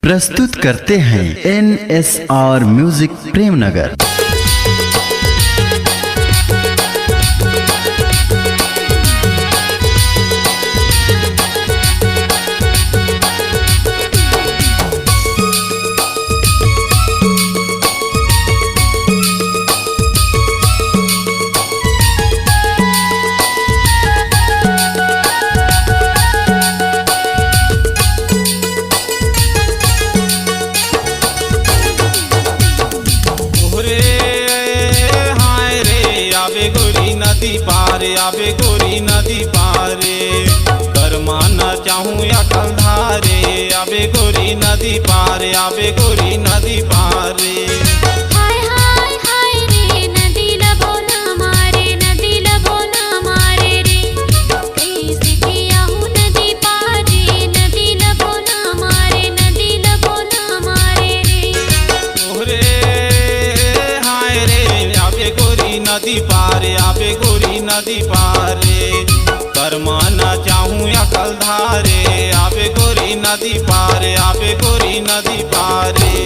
प्रस्तुत करते हैं NSR म्यूजिक प्रेमनगर। आवे गोरी नदी पारे करमाना चाहूँ या कलधारे। आवे गोरी नदी पारे, आवे गोरी नदी पारे। हाय हाय हाय रे नदी लबो ना मारे, नदी लबो ना मारे रे। कैसे किया हूँ नदी पारे, नदी लबो ना मारे, नदी लबो ना मारे रे। ओरे हाय रे आवे गोरी नदी पारे, आवे गोरी नदी पारे करमाना चाहूँ या कलधारे। आवे गोरी नदी पारे, आवे गोरी नदी पारे।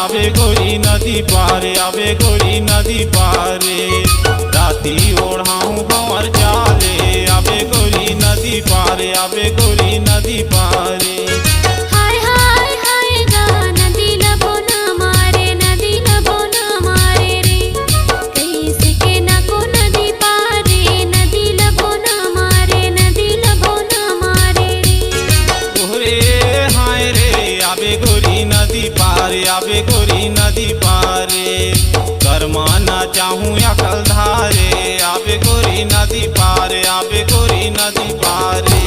आवे गोरी नदी पारे, आवे गोरी नदी पारे राती ओढ़ाऊँ भंवर जाले। आवे गोरी नदी पारे, आवे गोरी नदी पारे। हाय हाय हाय गा नदी लबो ना मारे, नदी लबो ना मारे रे। कैसे के ना को नदी पारे, नदी लबो ना मारे, नदी लबो ना मारे रे। ओरे हाय रे आवे गोरी नदी पारे, आवे गोरी नदी पारे करमाना चाहूँ या कलधारे। आवे गोरी नदी पारे, आवे गोरी नदी पारे।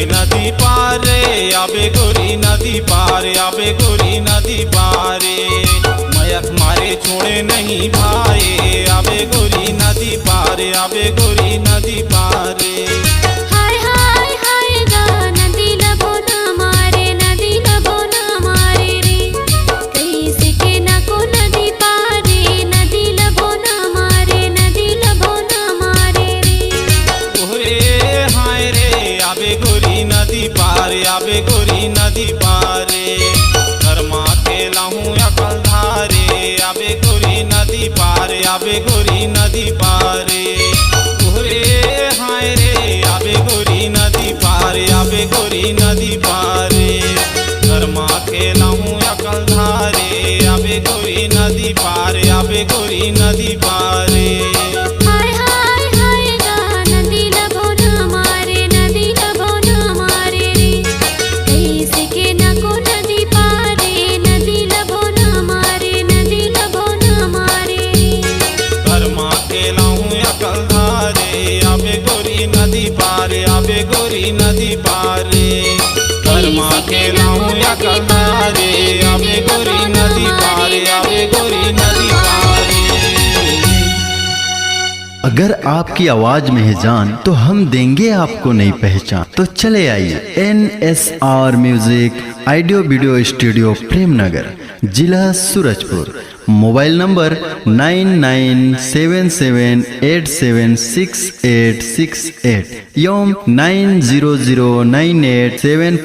नदी पारे आवे गोरी नदी पारे, आवे गोरी नदी पारे मयक मारे छोड़े नहीं भाई। आवे गोरी नदी पारे, आवे गोरी नदी पारे। हाय हाय हाय गा नदी लबो ना मारे, नदी लबो ना मारे रे। कैसे के ना को नदी पारे, नदी लबो ना मारे, नदी लबो ना मारे रे। ओरे हाय रे आवे गोरी नदी पारे, आवे गोरी नदी पारे कर्मा के लाहूँ या कलधारे। आवे गोरी नदी पारे, आवे गोरी नदी पारे। ओरे हाय रे आवे गोरी नदी पारे, आवे गोरी नदी पारे कर्मा के लाहूँ या कलधारे। आवे गोरी नदी पारे, आवे गोरी नदी पारे। हाय हाय हाय गा नदी लबो ना मारे, नदी लबो ना मारे रे। कैसे के ना को नदी पारे, नदी लबो ना मारे, नदी लबो ना मारे रे। कर्मा के लाहूँ या अगर आपकी आवाज में है जान तो हम देंगे आपको नई पहचान। तो चले आइए NSR music audio video studio Premnagar, जिला सूरजपुर। मोबाइल नंबर 9977876868 एवं 90098757